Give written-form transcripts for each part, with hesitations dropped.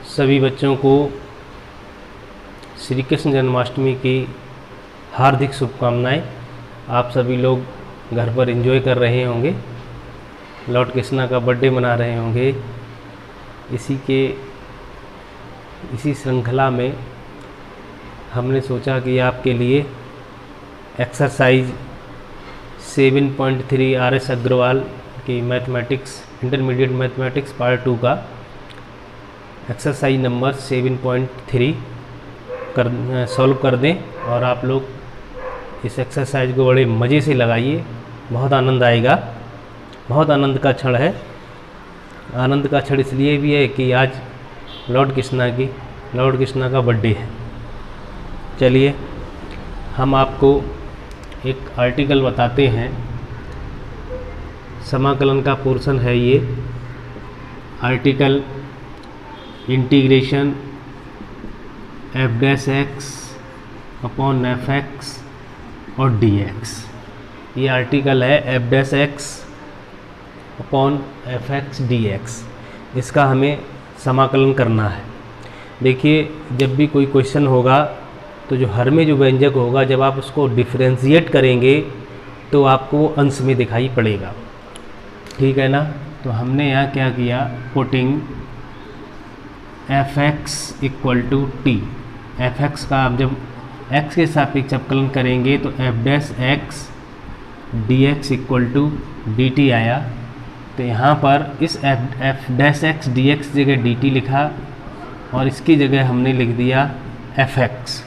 सभी बच्चों को श्री कृष्ण जन्माष्टमी की हार्दिक शुभकामनाएं। आप सभी लोग घर पर एंजॉय कर रहे होंगे, लॉर्ड कृष्णा का बर्थडे मना रहे होंगे। इसी श्रृंखला में हमने सोचा कि आपके लिए एक्सरसाइज 7.3 RS अग्रवाल की मैथमेटिक्स इंटरमीडिएट मैथमेटिक्स पार्ट 2 का एक्सरसाइज नंबर 7.3 सॉल्व कर दें। और आप लोग इस एक्सरसाइज को बड़े मज़े से लगाइए, बहुत आनंद आएगा। बहुत आनंद का क्षण है। आनंद का क्षण इसलिए भी है कि आज लॉर्ड कृष्णा का बर्थडे है। चलिए हम आपको एक आर्टिकल बताते हैं। समाकलन का पोर्शन है ये article, integration f' upon fx और dx। ये आर्टिकल है f' अपॉन fx dx। इसका हमें समाकलन करना है। देखिए, जब भी कोई क्वेश्चन होगा तो जो हर में जो व्यंजक होगा, जब आप उसको डिफरेंशिएट करेंगे तो आपको वो अंश में दिखाई पड़ेगा। ठीक है ना। तो हमने यहाँ क्या किया, putting fx equal to T. fx का आप जब x के सापेक्ष अवकलन करेंगे तो f' dx equal to dt आया। तो यहाँ पर इस f' dx जगह dt लिखा और इसकी जगह हमने लिख दिया fx।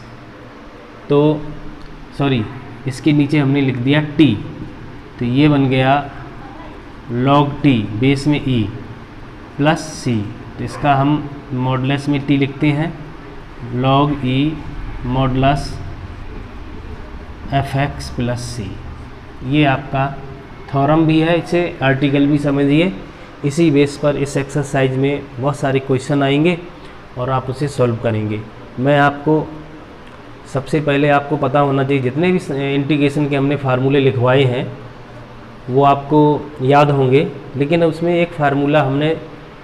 तो सॉरी, इसके नीचे हमने लिख दिया t। तो ये बन गया log t बेस में e प्लस c। तो इसका हम मॉडुलस में t लिखते हैं, log e modulus fx plus c। ये आपका थ्योरम भी है, इसे आर्टिकल भी समझिए। इसी बेस पर इस एक्सरसाइज में बहुत सारे क्वेश्चन आएंगे और आप उसे सॉल्व करेंगे। मैं आपको सबसे पहले आपको पता होना चाहिए, जितने भी इंटीग्रेशन के हमने फार्मूले लिखवाए हैं वो आपको याद होंगे, लेकिन उसमें एक फार्मूला हमने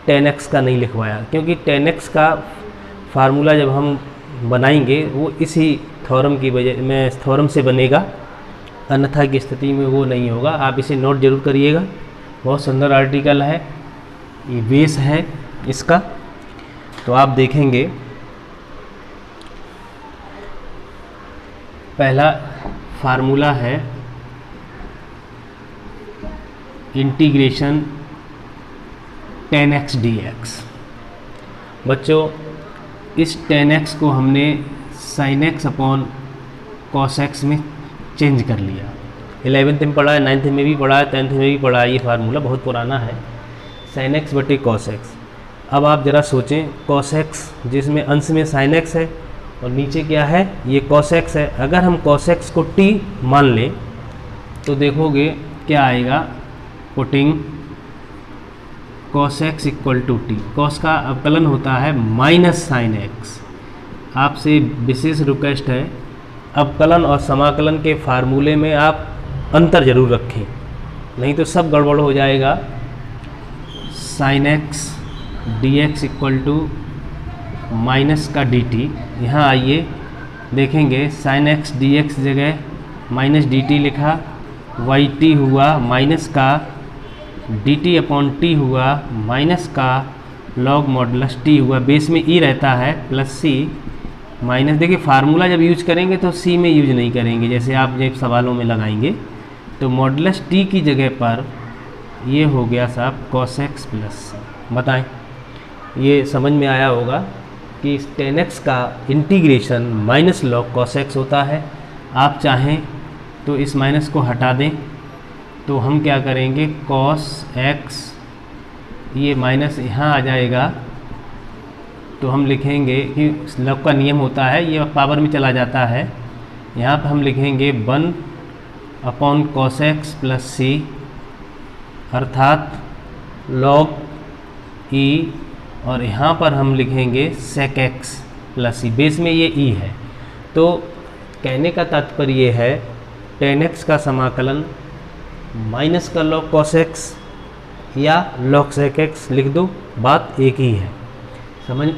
10x का नहीं लिखवाया, क्योंकि 10x का फार्मूला जब हम बनाएंगे वो इसी थ्योरम की वजह में थ्योरम से बनेगा, अन्यथा की स्थिति में वो नहीं होगा। आप इसे नोट जरूर करिएगा। बहुत सुंदर आर्टिकल है, ये बेस है इसका। तो आप देखेंगे पहला फार्मूला है इंटीग्रेशन 10x dx। बच्चों, इस 10x को हमने sin x upon cos x में चेंज कर लिया। 11th में पढ़ा है, 9th में भी पढ़ा है, 10th में भी पढ़ा है। ये फार्मूला बहुत पुराना है, sin x बटे cos x। अब आप ज़रा सोचें, cos x जिसमें अंश में sin x है और नीचे क्या है, ये cos x है। अगर हम cos x को t मान लें तो देखोगे क्या आएगा, putting cos x equal to T. cos का अवकलन होता है माइनस sin x। आपसे विशेष रिक्वेस्ट है, अवकलन और समाकलन के फार्मूले में आप अंतर जरूर रखें, नहीं तो सब गड़बड़ हो जाएगा। sin x dx equal to minus का dt। यहाँ आइए देखेंगे, sin x dx जगह माइनस dt लिखा, yt हुआ माइनस का dt अपॉन t हुआ माइनस का log मॉडुलस t हुआ, बेस में e रहता है प्लस c माइनस। देखिए, फार्मूला जब यूज करेंगे तो c में यूज नहीं करेंगे, जैसे आप जब सवालों में लगाएंगे। तो मॉडुलस t की जगह पर ये हो गया साहब cos x प्लस c। बताएं, ये समझ में आया होगा कि इस 10x का integration minus log cos x होता है। आप चाहें तो इस माइनस को हटा दें, तो हम क्या करेंगे, cos x, ये माइनस यहाँ आ जाएगा। तो हम लिखेंगे कि log का नियम होता है, ये पावर में चला जाता है। यहाँ पर हम लिखेंगे 1 upon cos x plus c, अर्थात log e, और यहाँ पर हम लिखेंगे sec x plus c। Base में ये e है। तो कहने का तात्पर्य ये है, 10x का समाकलन माइनस का log cos x या log sec x लिख दो, बात एक ही है। समझ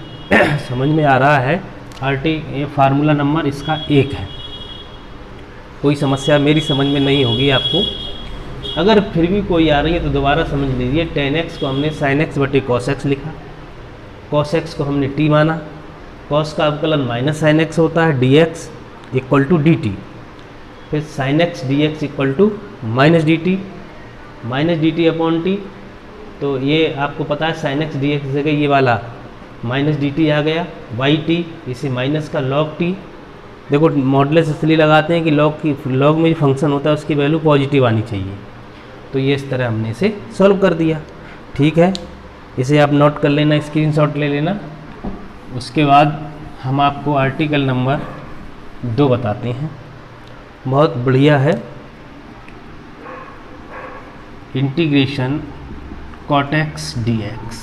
समझ में आ रहा है। RT ये फार्मूला नंबर इसका 1 है। कोई समस्या मेरी समझ में नहीं होगी आपको। अगर फिर भी कोई आ रही है तो दोबारा समझ लीजिए। tan x को हमने sin x बटे cos x लिखा, cos x को हमने t माना, cos का अवकलन माइनस sin x होता है dx इक्वल टू dt, फिर sin x dx equal to minus dt upon t। तो ये आपको पता है sin x dx जगह ये वाला माइनस dt आ गया, y इसे माइनस का log t। देखो मॉडुलस इसलिए लगाते हैं कि log में जो फंक्शन होता है उसकी वैल्यू पॉजिटिव आनी चाहिए। तो ये इस तरह हमने इसे सॉल्व कर दिया। ठीक है, इसे आप नोट कर लेना, स्क्रीनशॉट ले लेना। उसके बाद हम आपको आर्टिकल नंबर 2 बताते हैं, बहुत बढ़िया है। Integration cot x dx।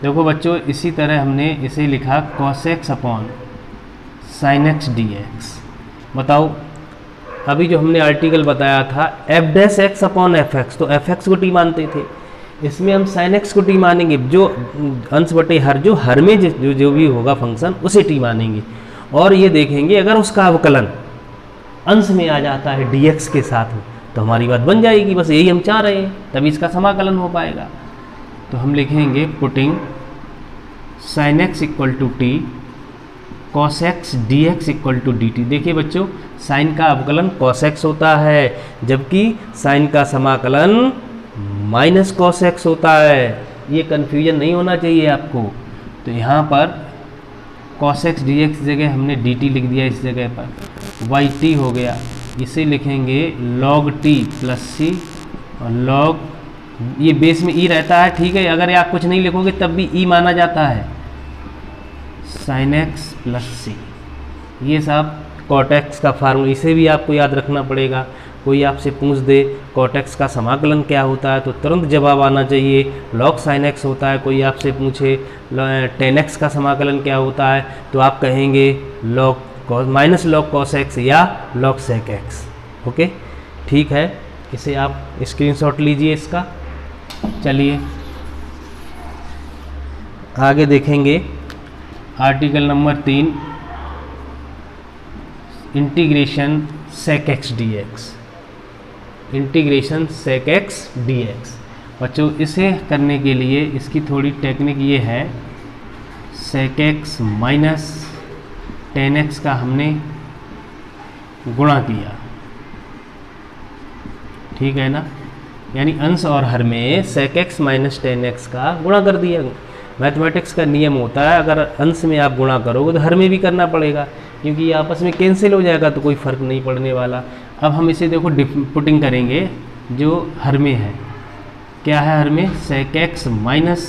देखो बच्चों, इसी तरह हमने इसे लिखा cos x upon sin x dx। बताओ, अभी जो हमने आर्टिकल बताया था f dash x upon F x, तो एफ एक्स को t मानते थे, इसमें हम sin x को t मानेंगे। जो अंश बटे हर, जो हर में जो भी होगा फंक्शन उसे t मानेंगे। और ये देखेंगे अगर उसका अवकलन अंश में आ जाता है dx के साथ तो हमारी बात बन जाएगी। बस यही हम चाह रहे हैं, तभी इसका समाकलन हो पाएगा। तो हम लिखेंगे putting sin x equal to T cos x dx equal to dt। देखिए बच्चों, साइन का अवकलन cos x होता है, जबकि साइन का समाकलन माइनस cos x होता है। ये कन्फ्यूजन नहीं होना चाहिए आपको। तो यहाँ पर cos x dx की जगह हमने dt लिख दिया, इस जगह पर yt हो गया। इसे लिखेंगे log t प्लस c, और log ये बेस में e रहता है। ठीक है, अगर आप कुछ नहीं लिखोगे तब भी e माना जाता है, sin x प्लस सी। ये सब cot x का फार्मूला, इसे भी आपको याद रखना पड़ेगा। कोई आपसे पूछ दे cot x का समाकलन क्या होता है तो तुरंत जवाब आना चाहिए log sin x होता है। कोई आपसे पूछे tan x का समाकलन क्या होता है तो आप कहेंगे माइनस log cos x या log sec x। ओके, ठीक है, इसे आप स्क्रीनशॉट लीजिए इसका। चलिए आगे देखेंगे article number 3, integration sec x dx। Integration sec x dx बच्चों, इसे करने के लिए इसकी थोड़ी टेक्निक ये है, sec x minus tan x का हमने गुणा किया। ठीक है ना, यानी अंश और हर में sec x minus tan x का गुणा कर दिया। मैथमेटिक्स का नियम होता है, अगर अंश में आप गुणा करोगे तो हर में भी करना पड़ेगा, क्योंकि ये आपस में कैंसिल हो जाएगा तो कोई फ़र्क नहीं पड़ने वाला। अब हम इसे देखो पुटिंग करेंगे, जो हर में है क्या है, हर में sec x minus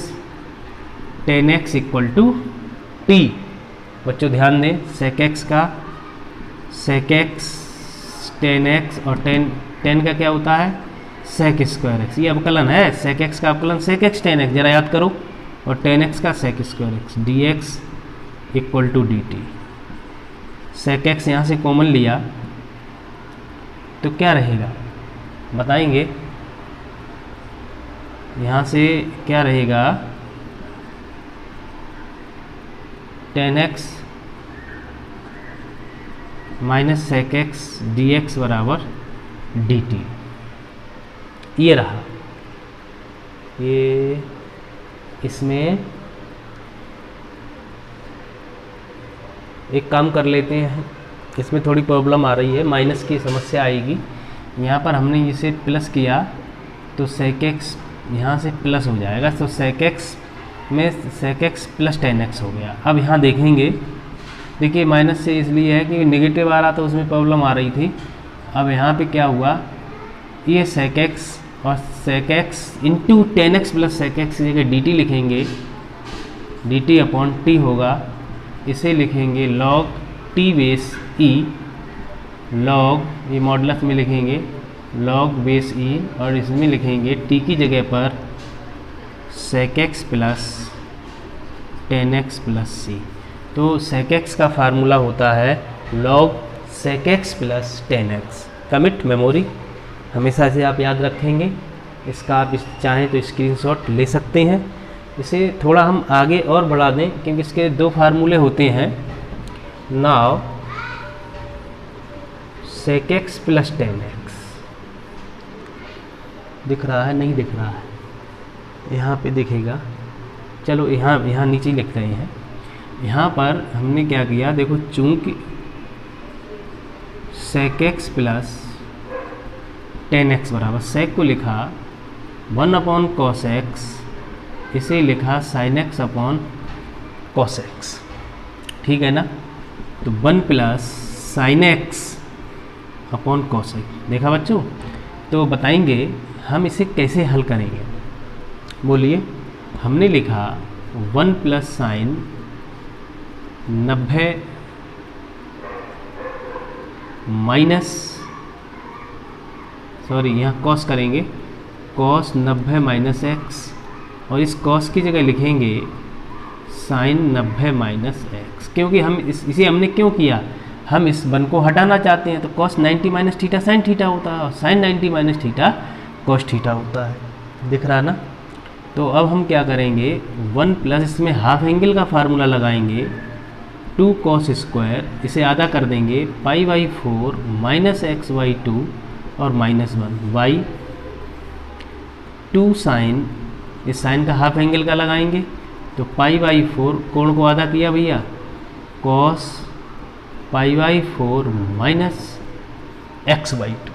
tan x equal to T. बच्चों ध्यान दें, sec x का sec x tan x और tan का क्या होता है sec स्क्वायर x। ये अवकलन है, sec x का अवकलन sec x tan x, जरा याद करो, और tan x का sec square x dx equal to dt। sec x यहाँ से कॉमन लिया तो क्या रहेगा बताएंगे, यहाँ से क्या रहेगा, tan x minus sec x dx बराबर dt। ये रहा, ये इसमें एक काम कर लेते हैं, इसमें थोड़ी प्रॉब्लम आ रही है, माइनस की समस्या आएगी। यहाँ पर हमने इसे प्लस किया तो sec x यहाँ से प्लस हो जाएगा, तो sec x में sec x plus tan x हो गया। अब यहाँ देखेंगे, देखिए माइनस से इसलिए है कि नेगेटिव आ रहा था, उसमें प्रॉब्लम आ रही थी। अब यहाँ पे क्या हुआ, ये sec x और sec x into tan x plus sec x की जगह dt लिखेंगे, dt अपॉन t होगा। इसे लिखेंगे log t base e, log ये मॉडुलस में लिखेंगे log बेस e, और इसमें लिखेंगे t की जगह पर sec x plus tan x plus c। तो sec x का फार्मूला होता है log sec x plus tan x। Commit memory हमेशा से आप याद रखेंगे। इसका आप इस चाहें तो स्क्रीनशॉट ले सकते हैं। इसे थोड़ा हम आगे और बढ़ा दें क्योंकि इसके दो फार्मूले होते हैं। Now sec x plus tan x, दिख रहा है नहीं दिख रहा है, यहाँ पे दिखेगा, चलो यहाँ नीचे लिख रहे हैं। यहाँ पर हमने क्या किया, देखो चूंकि sec x plus tan x बराबर, sec को लिखा 1/cos x, इसे लिखा sin x upon cos x, ठीक है ना। तो 1 plus sin x upon cos x, देखा बच्चों। तो बताएंगे हम इसे कैसे हल करेंगे, बोलिए। हमने लिखा 1 प्लस साइन 90 माइनस, सॉरी यहाँ कॉस करेंगे, कॉस 90 माइनस एक्स, और इस कॉस की जगह लिखेंगे साइन 90 माइनस एक्स, क्योंकि हम इसे हमने क्यों किया, हम इस 1 को हटाना चाहते हैं। तो cos 90 minus theta sine theta होता है और sine 90 minus theta cos theta होता है, दिख रहा ना। तो अब हम क्या करेंगे, 1 प्लस इसमें हाफ एंगल का फार्मूला लगाएंगे, 2 कॉस स्क्वायर, इसे आधा कर देंगे π/4 माइनस x/2 और -1 y 2 साइन, इस साइन का हाफ एंगल का लगाएंगे तो π/4, कोण को आधा किया भैया, कॉस π/4 माइनस x/2,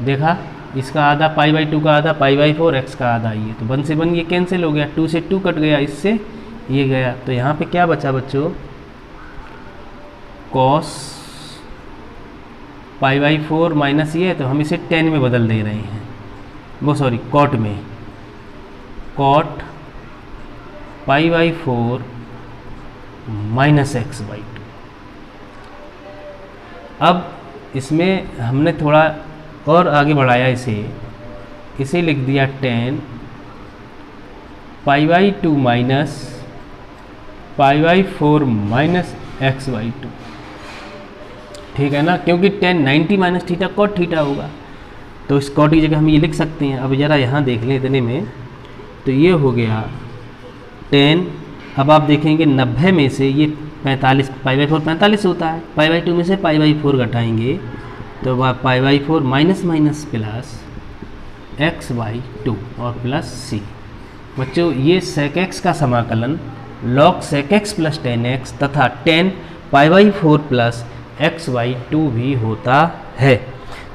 देखा, इसका आधा π/2 का आधा π/4, x का आधा ये, तो 1 से 1 ये कैंसिल हो गया, 2 से 2 कट गया, इससे ये गया। तो यहाँ पे क्या बचा बच्चों, कॉस π/4 माइनस ये, तो हम इसे tan में बदल दे रहे हैं, वो सॉरी कॉट में, कॉट π/4 माइनस x/2। अब इसमें हमने थोड़ा और आगे बढ़ाया, इसे लिख दिया tan π/2 माइनस π/4 माइनस x/2, ठीक है ना, क्योंकि tan 90 minus theta cot theta होगा, तो इस कॉट की जगह हम ये लिख सकते हैं। अब ज़रा यहाँ देख लें इतने में, तो ये हो गया tan, अब आप देखेंगे 90 में से ये 45, π/4 45 होता है, π/2 में से π/4 घटाएंगे तो π/4 माइनस माइनस प्लस x/2 और प्लस c। बच्चों ये sec x का समाकलन log sec x plus tan x तथा tan π/4 प्लस x/2 भी होता है।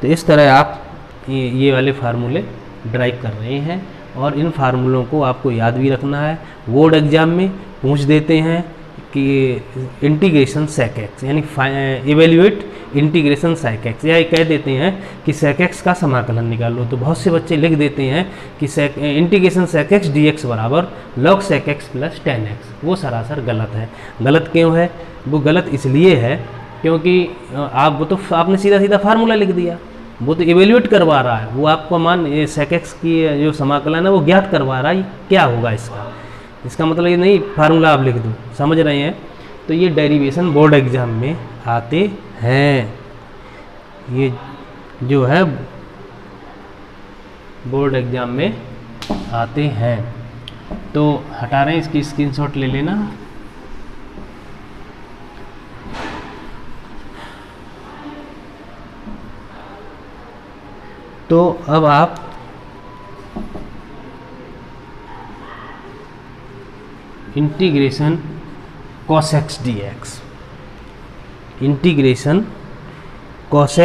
तो इस तरह आप ये वाले फार्मूले ड्राइव कर रहे हैं, और इन फार्मूलों को आपको याद भी रखना है। बोर्ड एग्जाम में पूछ देते हैं कि इंटीग्रेशन sec x, यानी इवेल्युएट इंटीग्रेशन sec x, या कह देते हैं कि sec x का समाकलन निकालो, तो बहुत से बच्चे लिख देते हैं कि इंटीग्रेशन sec x dx बराबर log sec x plus tan x। वो सरासर गलत है। गलत क्यों है, वो गलत इसलिए है क्योंकि आपने सीधा सीधा फार्मूला लिख दिया, वो तो इवेल्युएट करवा रहा है, वो आपको मान ये sec x की जो समाकलन है वो ज्ञात करवा रहा है, क्या होगा इसका मतलब ये नहीं फार्मूला आप लिख दो, समझ रहे हैं। तो ये डेरिवेशन बोर्ड एग्जाम में आते हैं, ये जो है बोर्ड एग्जाम में आते हैं। तो हटा रहे हैं, इसकी स्क्रीनशॉट ले लेना। तो अब आप integration cos x dx, integration cos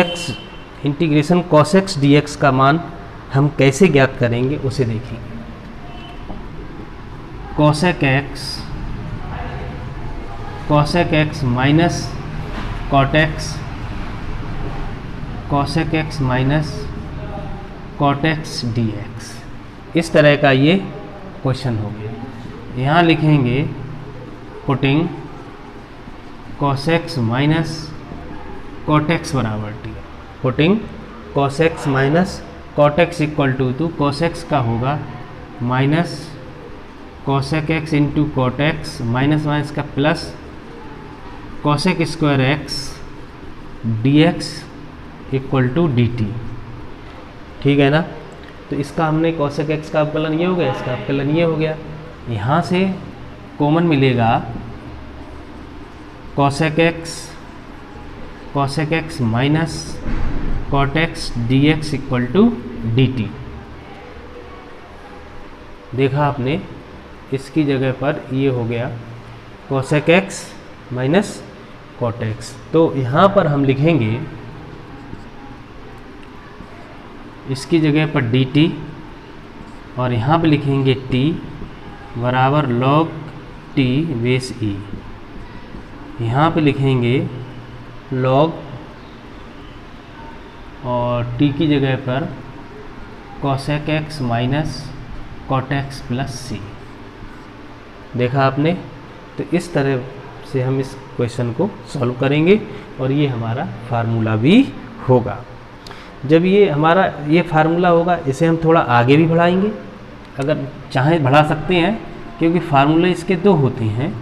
x dx का मान हम कैसे ज्ञात करेंगे उसे देखेंगे। cosec x minus cosec x minus cot x dx, इस तरह का ये क्वेश्चन हो गया। यहाँ लिखेंगे putting cos x minus cot x बराबर t, putting cos x minus cot x equal to cos x का होगा minus cosec x into cot x, minus minus का plus cosec square x dx equal to dt, ठीक है ना। तो इसका हमने cosec x का अवकलन ये हो गया, इसका अवकलन ये हो गया। यहाँ से कॉमन मिलेगा cosec x minus cot x dx equal to dt। देखा आपने, इसकी जगह पर ये हो गया cosec x minus cot x। तो यहाँ पर हम लिखेंगे इसकी जगह पर dt और यहाँ पे लिखेंगे t बराबर log t बेस e। यहाँ पे लिखेंगे log और t की जगह पर cosec x minus cot x plus c। देखा आपने, तो इस तरह से हम इस क्वेश्चन को सॉल्व करेंगे और ये हमारा फार्मूला भी होगा। जब ये हमारा ये फार्मूला होगा, इसे हम थोड़ा आगे भी बढ़ाएंगे, अगर चाहें बढ़ा सकते हैं, क्योंकि फार्मूले इसके दो होते हैं।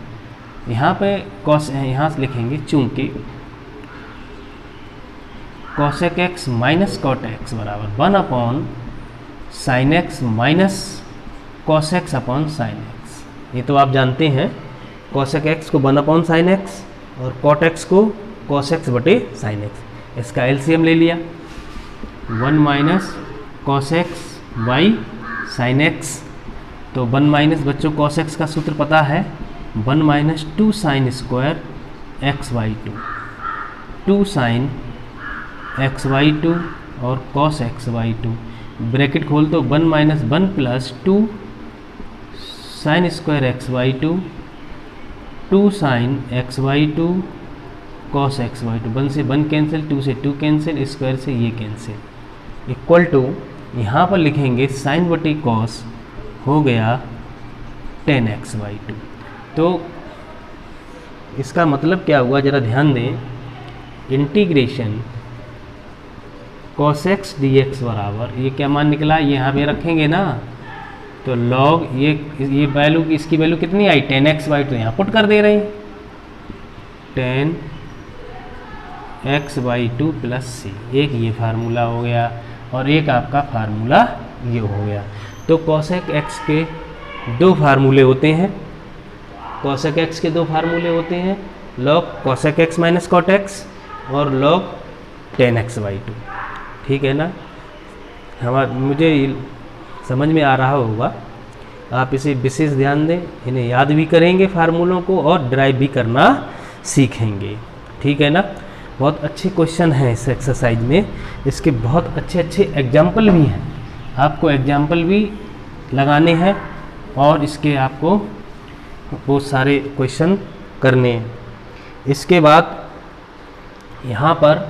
यहाँ पे यहाँ से लिखेंगे चूँकि cosec x minus cot x बराबर 1 upon sine x minus cos x upon sine x. ये तो आप जानते हैं, cosec x को 1 अपॉन साइन एक्स और cot x को cos x बटे साइन एक्स। इसका एलसीएम ले लिया, 1 minus cos x by sine x. तो 1 माइनस, बच्चों cos x का सूत्र पता है, 1 minus 2 sine square x by 2 sine x by 2 और cos x बाई 2। ब्रैकेट खोल तो 1 minus 1 plus 2 sine square x by 2 sine x by 2 cos x by 2। 1 से 1 कैंसिल, 2 से 2 कैंसिल, स्क्वायर से ये कैंसिल, इक्वल टू यहाँ पर लिखेंगे साइन बटे कॉस हो गया 10x बाई 2। तो इसका मतलब क्या हुआ, ज़रा ध्यान दें, इंटीग्रेशन cos x dx बराबर ये क्या मान निकला, ये यहाँ पे रखेंगे ना, तो log ये वैल्यू, इसकी वैल्यू कितनी आई 10x बाई 2, यहाँ पुट कर दे रहे हैं 10x बाई 2 प्लस सी। एक ये फार्मूला हो गया और एक आपका फार्मूला ये हो गया। तो cosec x के दो फार्मूले होते हैं, cosec x के दो फार्मूले होते हैं, log cosec x minus cot x और log 10x बाई 2। ठीक है ना, मुझे समझ में आ रहा होगा। आप इसे विशेष ध्यान दें, इन्हें याद भी करेंगे फार्मूलों को और ड्राइव भी करना सीखेंगे। ठीक है ना, बहुत अच्छे क्वेश्चन हैं इस एक्सरसाइज में, इसके बहुत अच्छे अच्छे एग्जाम्पल भी हैं। आपको एग्जाम्पल भी लगाने हैं और इसके आपको बहुत सारे क्वेश्चन करने हैं। इसके बाद यहाँ पर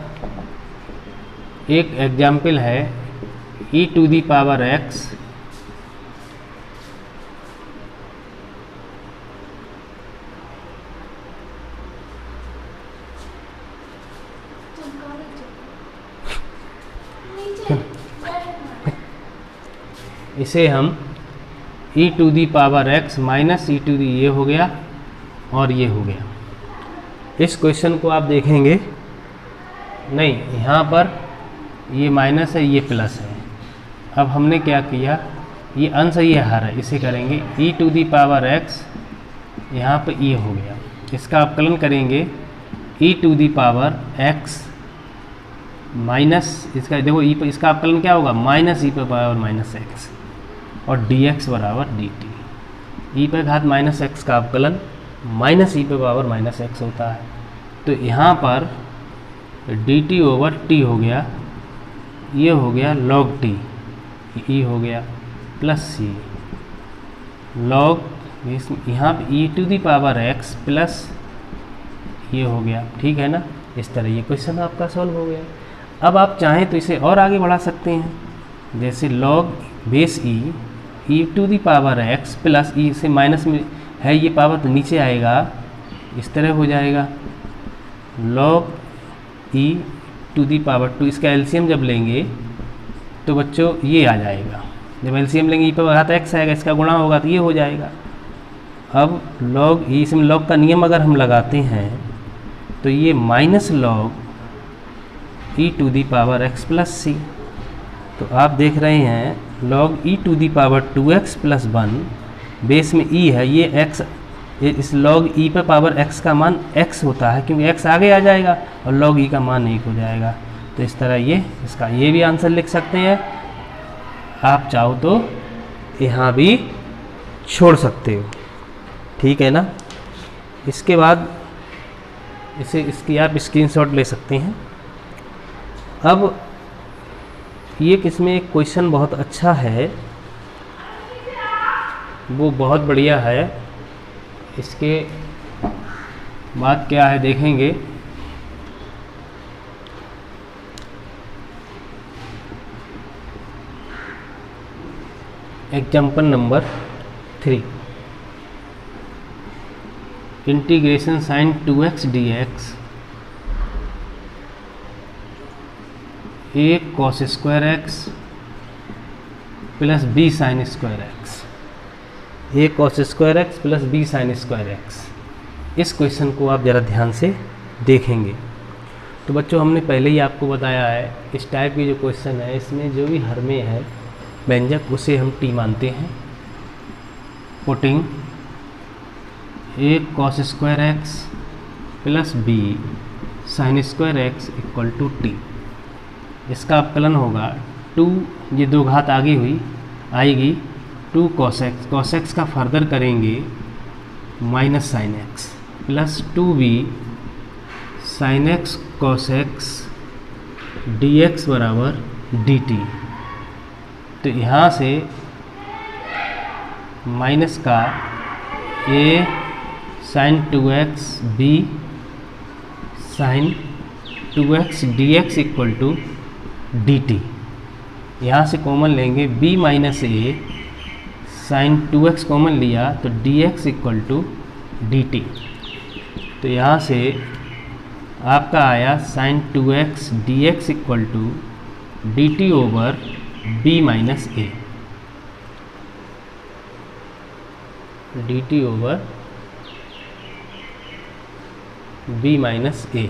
एक एग्जाम्पल है e to the power x इसे हम e to the power x minus e to the ये हो गया और ये हो गया। इस क्वेश्चन को आप देखेंगे, नहीं यहाँ पर ये माइनस है, ये प्लस है। अब हमने क्या किया, ये अंश ये हर है, इसे करेंगे e to the power x, यहाँ पर ये हो गया, इसका अवकलन करेंगे e to the power x minus इसका, देखो e पर इसका अवकलन क्या होगा, माइनस e पर पावर माइनस x और dx बराबर dt। e पर घात माइनस x का अवकलन माइनस e पर पावर माइनस x होता है। तो यहाँ पर dt ओवर t हो गया, ये हो गया log t, e हो गया प्लस c log, यहाँ पे e to the power x plus ये हो गया। ठीक है ना, इस तरह ये क्वेश्चन आपका सॉल्व हो गया। अब आप चाहें तो इसे और आगे बढ़ा सकते हैं, जैसे log base e to the power x plus e से माइनस में है ये पावर तो नीचे आएगा, इस तरह हो जाएगा log e to the power 2। इसका एलसीएम जब लेंगे तो बच्चों ये आ जाएगा, जब एलसीएम लेंगे e पर घात x आएगा, इसका गुणा होगा तो ये हो जाएगा। अब log e, इसमें log का नियम अगर हम लगाते हैं तो ये minus log e to the power x plus C. तो आप देख रहे हैं log e to the power 2x plus 1, base में e है, ये x, इस log e पे पावर x का मान x होता है क्योंकि x आगे आ जाएगा और log e का मान 1 हो जाएगा। तो इस तरह ये इसका ये भी आंसर लिख सकते हैं। आप चाहो तो यहाँ भी छोड़ सकते हो, ठीक है ना। इसके बाद इसकी आप स्क्रीनशॉट ले सकते हैं। अब ये किसमें एक क्वेश्चन बहुत अच्छा है, वो बहुत बढ़िया है। इसके बाद क्या है देखेंगे। Example number 3, integration sine 2x dx a cos square x plus b sine square x, a cos square x plus b sine square x। इस क्वेश्चन को आप ज़रा ध्यान से देखेंगे। तो बच्चों हमने पहले ही आपको बताया है, इस टाइप की जो क्वेश्चन है इसमें जो भी हर में है व्यंजक उसे हम t मानते हैं। Putting a cos square x plus b sine square x equal to t। इसका अपकलन होगा 2, ये 2 घात आगे हुई आएगी 2 cos x, cos x का फर्दर करेंगे minus sine x plus 2b sine x cos x dx बराबर dt। तो यहाँ से माइनस का a sine 2x b sine 2x dx equal to dt। यहाँ से कॉमन लेंगे b minus a sine 2x common लिया तो dx इक्वल टू dt। तो यहाँ से आपका आया sine 2x dx equal to dt over b minus a, dt over b minus a।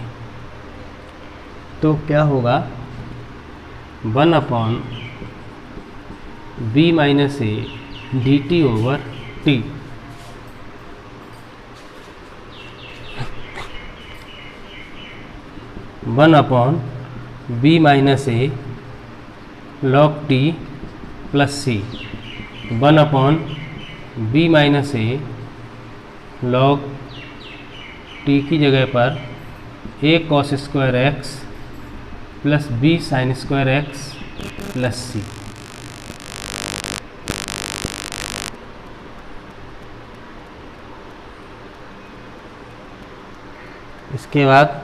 तो क्या होगा 1 upon b minus a dt over t। One upon b minus a log t plus C, 1 upon b minus a log t की जगह पर a cos square x plus b sine square x plus C. इसके बाद